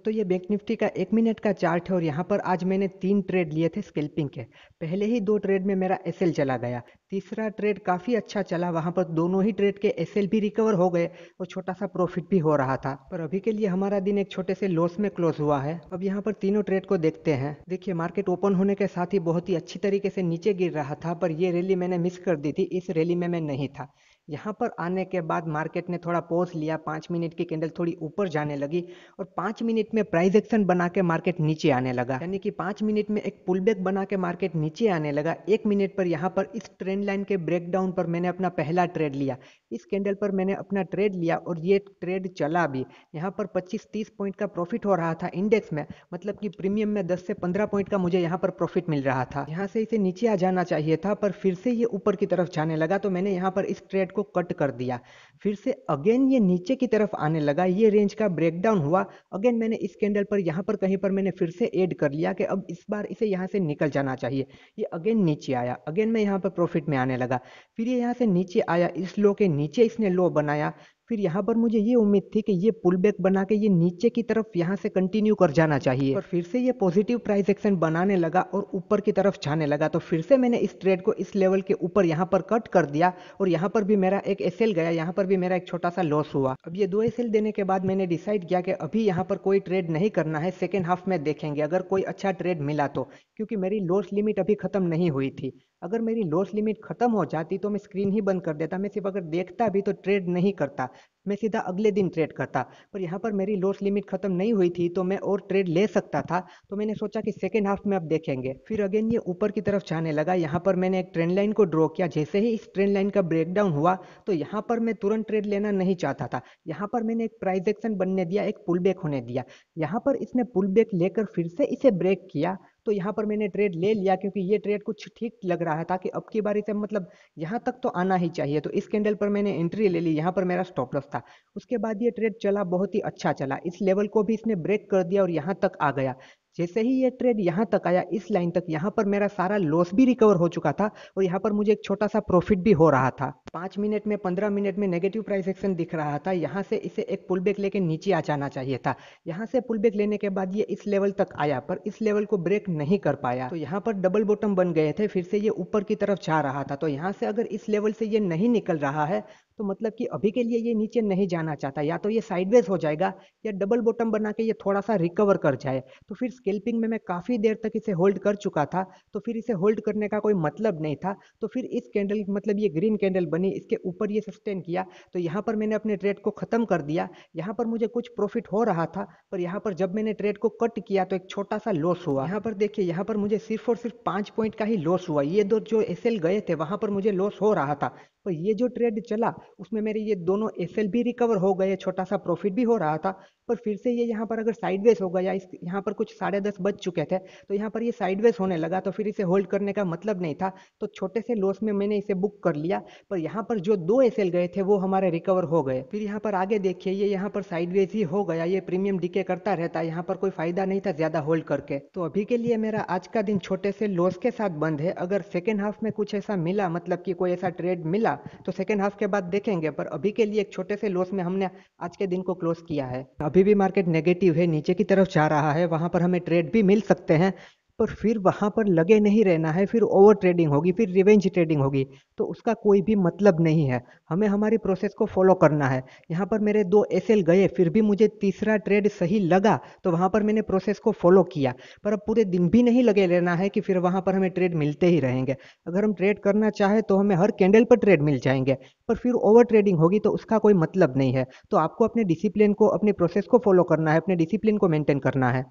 दोस्तों ये bank Nifty का 1 मिनट का चार्ट है और यहाँ पर आज मैंने 3 ट्रेड लिए थे स्कैल्पिंग के। पहले ही 2 ट्रेड में मेरा एसएल चला गया। तीसरा ट्रेड काफ़ी अच्छा चला, वहाँ पर दोनों ही ट्रेड के एसएल भी रिकवर हो गए और छोटा सा प्रॉफिट भी हो रहा था। पर अभी के लिए हमारा दिन एक छोटे से लॉस में क्लोज हुआ है। अब यहाँ पर तीनों ट्रेड को देखते हैं। देखिए मार्केट ओपन होने के साथ ही बहुत ही अच्छी तरीके से नीचे गिर रहा था, पर ये रैली मैंने मिस कर दी थी। इस रैली में मैं नहीं था। यहाँ पर आने के बाद मार्केट ने थोड़ा पॉज लिया, 5 मिनट की कैंडल थोड़ी ऊपर जाने लगी और 5 मिनट में प्राइस एक्शन बना के मार्केट नीचे आने लगा। यानी कि 5 मिनट में एक पुल बैक बना के मार्केट नीचे आने लगा। 1 मिनट पर यहाँ पर इस ट्रेंड लाइन के ब्रेकडाउन पर मैंने अपना पहला ट्रेड लिया। इस कैंडल पर मैंने अपना ट्रेड लिया और ये ट्रेड चला भी। यहाँ पर 25-30 पॉइंट का प्रॉफिट हो रहा था इंडेक्स में, मतलब कि प्रीमियम में 10 से 15 पॉइंट का मुझे यहाँ पर प्रॉफिट मिल रहा था। यहाँ से इसे नीचे आ जाना चाहिए था, पर फिर से ये ऊपर की तरफ जाने लगा तो मैंने यहाँ पर इस ट्रेड को कट कर दिया। फिर से अगेन ये नीचे की तरफ आने लगा, ये रेंज का ब्रेकडाउन हुआ। अगेन मैंने इस कैंडल पर यहाँ पर कहीं पर मैंने फिर से ऐड कर लिया कि अब इस बार इसे यहाँ से निकल जाना चाहिए। ये अगेन नीचे आया, अगेन मैं यहाँ पर प्रॉफिट में आने लगा। फिर ये यहाँ से नीचे आया, इस लो के नीचे इसने लो बनाया। फिर यहाँ पर मुझे ये उम्मीद थी कि ये पुल बैक बना के ये नीचे की तरफ यहाँ से कंटिन्यू कर जाना चाहिए, पर फिर से ये पॉजिटिव प्राइस एक्शन बनाने लगा और ऊपर की तरफ जाने लगा। तो फिर से मैंने इस ट्रेड को इस लेवल के ऊपर यहाँ पर कट कर दिया और यहाँ पर भी मेरा एक एसएल गया, यहाँ पर भी मेरा एक छोटा सा लॉस हुआ। अब ये 2 एसएल देने के बाद मैंने डिसाइड किया कि अभी यहाँ पर कोई ट्रेड नहीं करना है, सेकेंड हाफ में देखेंगे अगर कोई अच्छा ट्रेड मिला तो, क्योंकि मेरी लॉस लिमिट अभी खत्म नहीं हुई थी। अगर मेरी लॉस लिमिट खत्म हो जाती तो मैं स्क्रीन ही बंद कर देता, मैं सिर्फ अगर देखता भी तो ट्रेड नहीं करता, मैं सीधा अगले दिन ट्रेड करता। पर यहाँ पर मेरी लॉस लिमिट खत्म नहीं हुई थी तो मैं और ट्रेड ले सकता था। तो मैंने सोचा कि सेकेंड हाफ में अब देखेंगे। फिर अगेन ये ऊपर की तरफ जाने लगा। यहाँ पर मैंने एक ट्रेंड लाइन को ड्रॉ किया। जैसे ही इस ट्रेंड लाइन का ब्रेकडाउन हुआ तो यहाँ पर मैं तुरंत ट्रेड लेना नहीं चाहता था। यहाँ पर मैंने एक प्राइस एक्शन बनने दिया, एक पुल बैक होने दिया। यहाँ पर इसने पुल बैक लेकर फिर से इसे ब्रेक किया तो यहाँ पर मैंने ट्रेड ले लिया, क्योंकि ये ट्रेड कुछ ठीक लग रहा था कि अब की बारी से मतलब यहाँ तक तो आना ही चाहिए। तो इस कैंडल पर मैंने एंट्री ले ली, यहाँ पर मेरा स्टॉप लॉस था। उसके बाद ये ट्रेड चला, बहुत ही अच्छा चला। इस लेवल को भी इसने ब्रेक कर दिया और यहाँ तक आ गया। जैसे ही ये ट्रेड यहाँ तक आया, इस लाइन तक, यहाँ पर मेरा सारा लॉस भी रिकवर हो चुका था और यहाँ पर मुझे एक छोटा सा प्रॉफिट भी हो रहा था। 5 मिनट में 15 मिनट में नेगेटिव प्राइस एक्शन दिख रहा था। यहाँ से इसे एक पुल बैक लेके नीचे आ जाना चाहिए था। यहाँ से पुल बैक लेने के बाद ये इस लेवल तक आया, पर इस लेवल को ब्रेक नहीं कर पाया। तो यहाँ पर डबल बॉटम बन गए थे, फिर से ये ऊपर की तरफ जा रहा था। तो यहाँ से अगर इस लेवल से ये नहीं निकल रहा है तो मतलब कि अभी के लिए ये नीचे नहीं जाना चाहता। या तो ये साइडवेज हो जाएगा या डबल बॉटम बना के ये थोड़ा सा रिकवर कर जाए। तो फिर स्कैल्पिंग में मैं काफ़ी देर तक इसे होल्ड कर चुका था, तो फिर इसे होल्ड करने का कोई मतलब नहीं था। तो फिर इस कैंडल, मतलब ये ग्रीन कैंडल बनी, इसके ऊपर ये सस्टेन किया तो यहाँ पर मैंने अपने ट्रेड को ख़त्म कर दिया। यहाँ पर मुझे कुछ प्रॉफिट हो रहा था, पर यहाँ पर जब मैंने ट्रेड को कट किया तो एक छोटा सा लॉस हुआ। यहाँ पर देखिए, यहाँ पर मुझे सिर्फ और सिर्फ 5 पॉइंट का ही लॉस हुआ। ये दो जो एसएल गए थे वहाँ पर मुझे लॉस हो रहा था, पर ये जो ट्रेड चला उसमें मेरे ये दोनों एसएल भी रिकवर हो गए, छोटा सा प्रॉफिट भी हो रहा था। पर फिर से ये यहाँ पर अगर साइडवेज हो गया, इस यहाँ पर कुछ 10:30 बज चुके थे तो यहाँ पर ये साइडवेज होने लगा, तो फिर इसे होल्ड करने का मतलब नहीं था। तो छोटे से लॉस में मैंने इसे बुक कर लिया। पर यहाँ पर जो 2 एसएल गए थे वो हमारे रिकवर हो गए। फिर यहाँ पर आगे देखिए, ये यहाँ पर साइडवेज ही हो गया। ये प्रीमियम डीके करता रहता है, यहाँ पर कोई फायदा नहीं था ज्यादा होल्ड करके। तो अभी के लिए मेरा आज का दिन छोटे से लॉस के साथ बंद है। अगर सेकेंड हाफ में कुछ ऐसा मिला, मतलब कि कोई ऐसा ट्रेड मिला, तो सेकेंड हाफ के बाद देखेंगे। पर अभी के लिए एक छोटे से लॉस में हमने आज के दिन को क्लोज किया है। अभी भी मार्केट नेगेटिव है, नीचे की तरफ जा रहा है। वहां पर हमें ट्रेड भी मिल सकते हैं, पर फिर वहां पर लगे नहीं रहना है। फिर ओवर ट्रेडिंग होगी, फिर रिवेंज ट्रेडिंग होगी, तो उसका कोई भी मतलब नहीं है। हमें हमारी प्रोसेस को फॉलो करना है। यहाँ पर मेरे 2 एसएल गए, फिर भी मुझे तीसरा ट्रेड सही लगा तो वहां पर मैंने प्रोसेस को फॉलो किया। पर अब पूरे दिन भी नहीं लगे रहना है कि फिर वहां पर हमें ट्रेड मिलते ही रहेंगे। अगर हम ट्रेड करना चाहे तो हमें हर कैंडल पर ट्रेड मिल जाएंगे, पर फिर ओवर ट्रेडिंग होगी तो उसका कोई मतलब नहीं है। तो आपको अपने डिसिप्लिन को, अपनी प्रोसेस को फॉलो करना है, अपने डिसिप्लिन को मेंटेन करना है।